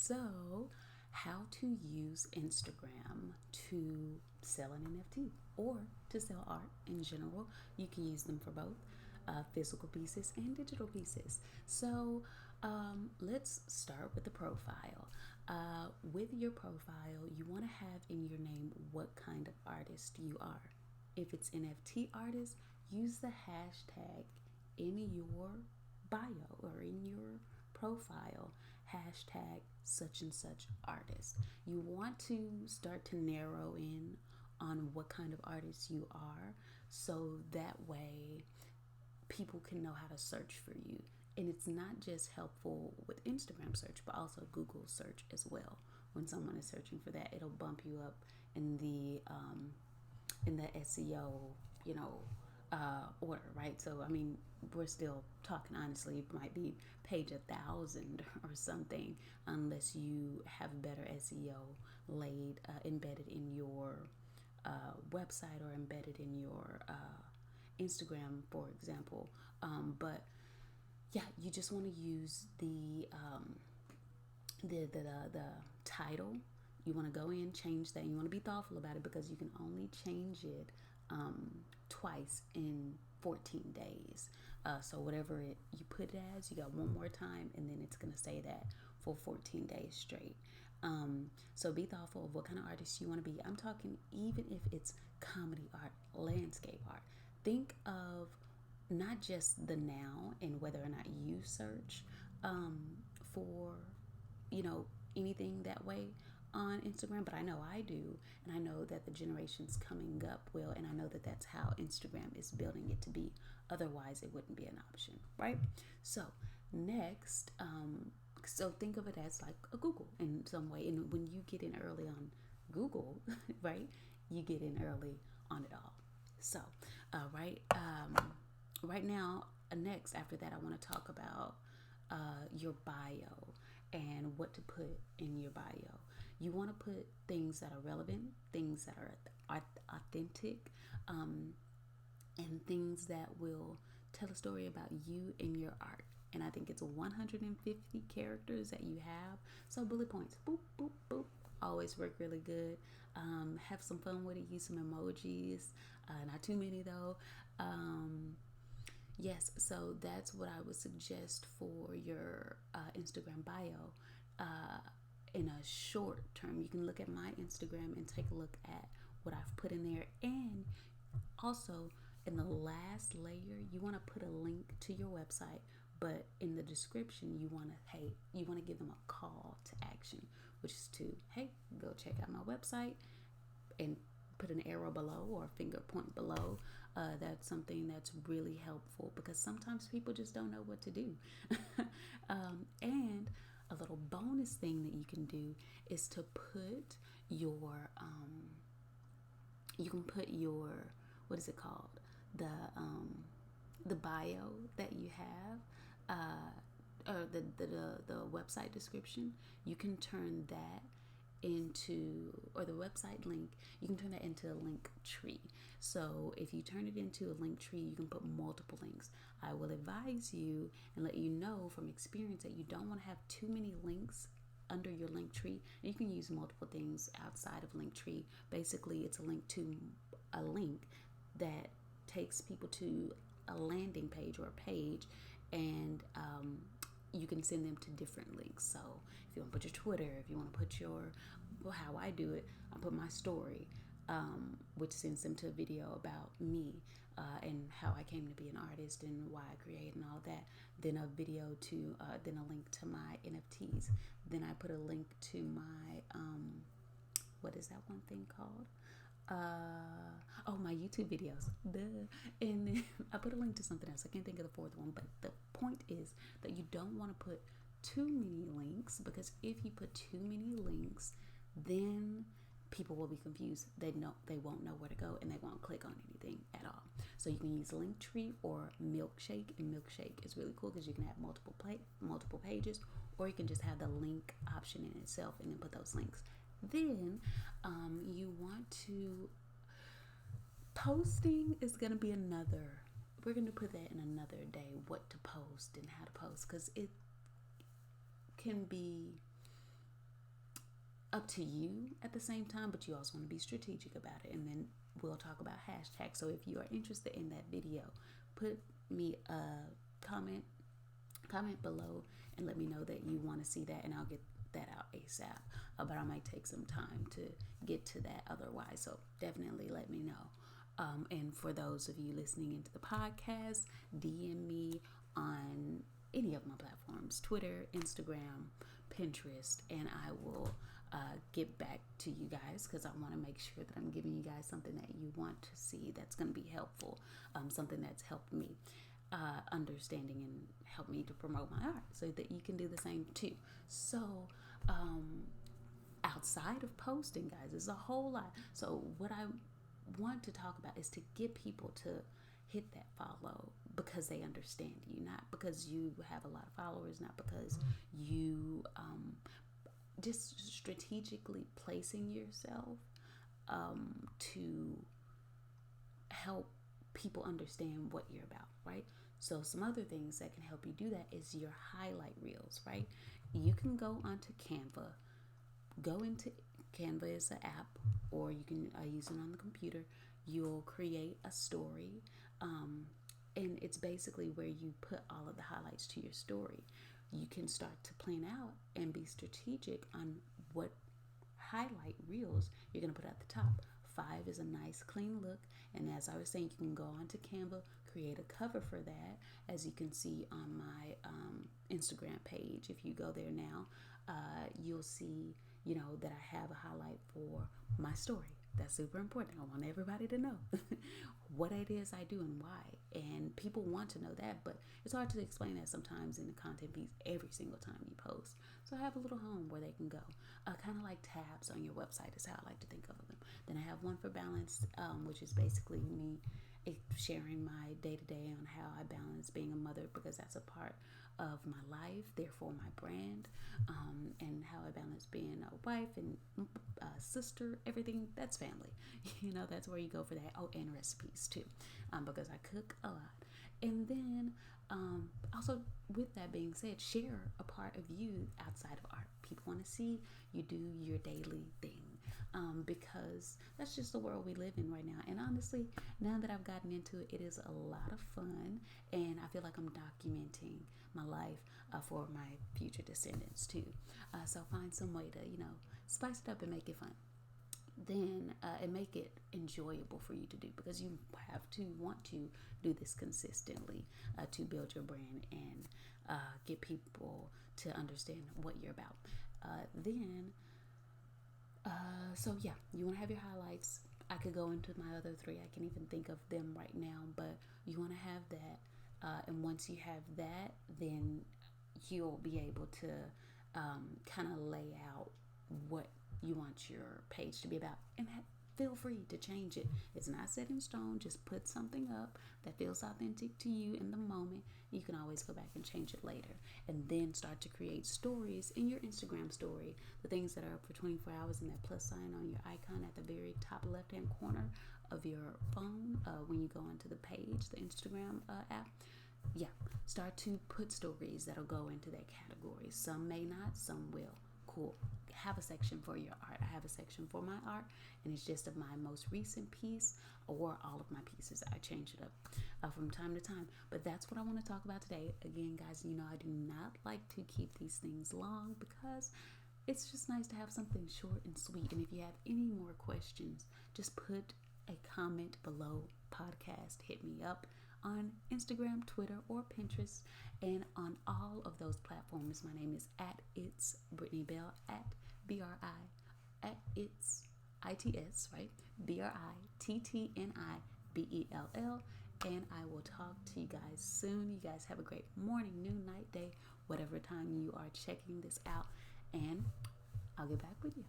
So, how to use Instagram to sell an NFT or to sell art in general. You can use them for both physical pieces and digital pieces. So, let's start with the profile. With your profile, you want to have in your name what kind of artist you are. If it's NFT artist, use the hashtag in your bio or in your profile, hashtag such and such artist. You want to start to narrow in on what kind of artist you are, so that way people can know how to search for you. And it's not just helpful with Instagram search, but also Google search as well. When someone is searching for that, it'll bump you up in the SEO, order, right? So, I mean, we're still talking honestly, it might be page 1,000 or something, unless you have better SEO laid, embedded in your website or embedded in your Instagram, for example. But yeah, you just want to use the title. You want to go in, change that. And you want to be thoughtful about it because you can only change it twice in 14 days. So whatever you put it as, you got one more time, and then it's gonna say that for 14 days straight. So be thoughtful of what kind of artist you want to be. I'm talking even if it's comedy art, landscape art. Think of not just the now and whether or not you search for anything that way on Instagram, but I know I do, and I know that the generations coming up will, and I know that that's how Instagram is building it to be. Otherwise, it wouldn't be an option, right? So next, so think of it as like a Google in some way, and when you get in early on Google, right, you get in early on it all. So, right now, next after that, I want to talk about your bio and what to put in your bio. You want to put things that are relevant, things that are authentic, and things that will tell a story about you and your art. And I think it's 150 characters that you have. So bullet points, boop, boop, boop, always work really good. Have some fun with it. Use some emojis, not too many though. Yes, so that's what I would suggest for your Instagram bio. In a short term, you can look at my Instagram and take a look at what I've put in there. And also, in the last layer, you want to put a link to your website, but in the description, you want to give them a call to action, which is to, hey, go check out my website, and put an arrow below or a finger point below. That's something that's really helpful because sometimes people just don't know what to do. And a little bonus thing that you can do is to put your you can put your, what is it called, the bio that you have, or the website description. You can turn that into, or the website link, you can turn that into a link tree. So if you turn it into a link tree, you can put multiple links. I will advise you and let you know from experience that you don't want to have too many links under your link tree. And you can use multiple things outside of link tree. Basically, it's a link to a link that takes people to a landing page or a page, and you can send them to different links. So if you want to put your Twitter, if you want to put your, well, how I do it, I put my story, which sends them to a video about me, and how I came to be an artist and why I created and all that. Then a video to, then a link to my NFTs. Then I put a link to my, what is that one thing called? My YouTube videos. Duh. And then I put a link to something else. I can't think of the fourth one, but the point is that you don't want to put too many links, because if you put too many links, then people will be confused. They won't know where to go, and they won't click on anything at all. So you can use Linktree or Milkshake, and Milkshake is really cool because you can have multiple pages, or you can just have the link option in itself and then put those links. Then you want to, posting is going to be we're going to put that in another day, what to post and how to post, because it can be up to you at the same time, but you also want to be strategic about it. And then we'll talk about hashtags. So if you are interested in that video, put me a comment below and let me know that you want to see that, and I'll get that out ASAP. But I might take some time to get to that otherwise. So definitely let me know. And for those of you listening into the podcast, DM me on any of my platforms, Twitter, Instagram, Pinterest, and I will get back to you guys, because I want to make sure that I'm giving you guys something that you want to see that's going to be helpful, something that's helped me understanding and help me to promote my art, so that you can do the same too. So outside of posting, guys, there's a whole lot. So what I want to talk about is to get people to hit that follow because they understand you, not because you have a lot of followers, not because you just strategically placing yourself to help people understand what you're about, right? So some other things that can help you do that is your highlight reels, right? You can go onto Canva. Go into Canva is an app, or you can use it on the computer. You'll create a story, and it's basically where you put all of the highlights to your story. You can start to plan out and be strategic on what highlight reels you're going to put at the top. 5 is a nice clean look, and as I was saying, you can go onto Canva, create a cover for that, as you can see on my Instagram page. If you go there now, you'll see that I have a highlight for my story. That's super important. I want everybody to know what it is I do and why. And people want to know that, but it's hard to explain that sometimes in the content piece every single time you post. So I have a little home where they can go. Kind of like tabs on your website is how I like to think of them. Then I have one for balance, which is basically me sharing my day-to-day on how I balance being a mother, because that's a part of my life, therefore my brand, and how I balance being a wife and sister, everything. That's family. That's where you go for that. Oh, and recipes too, because I cook a lot. And then also, with that being said, share a part of you outside of art. People want to see you do your daily thing, because that's just the world we live in right now. And honestly, now that I've gotten into it, it is a lot of fun, and I feel like I'm documenting my life for my future descendants too. So find some way to spice it up and make it fun. Then and make it enjoyable for you to do, because you have to want to do this consistently to build your brand and get people to understand what you're about. So yeah, you want to have your highlights. I could go into my other 3. I can even think of them right now, but you want to have that. And once you have that, then you'll be able to kind of lay out what you want your page to be about, and feel free to change it. It's not set in stone. Just put something up that feels authentic to you in the moment. You can always go back and change it later, and then start to create stories in your Instagram story, the things that are up for 24 hours, and that plus sign on your icon at the very top left hand corner of your phone when you go onto the page, the Instagram app. Yeah, start to put stories that'll go into that category. Some may not, some will. Cool. Have a section for your art. I have a section for my art, and it's just of my most recent piece or all of my pieces. I change it up from time to time, but that's what I want to talk about today. Again, guys, I do not like to keep these things long, because it's just nice to have something short and sweet. And if you have any more questions, just put a comment below podcast. Hit me up on Instagram, Twitter, or Pinterest, and on all of those platforms. My name is @It's Brittany Bell, @BRI, @It's ITS, right? BRITTNIBELL, and I will talk to you guys soon. You guys have a great morning, noon, night, day, whatever time you are checking this out, and I'll get back with you.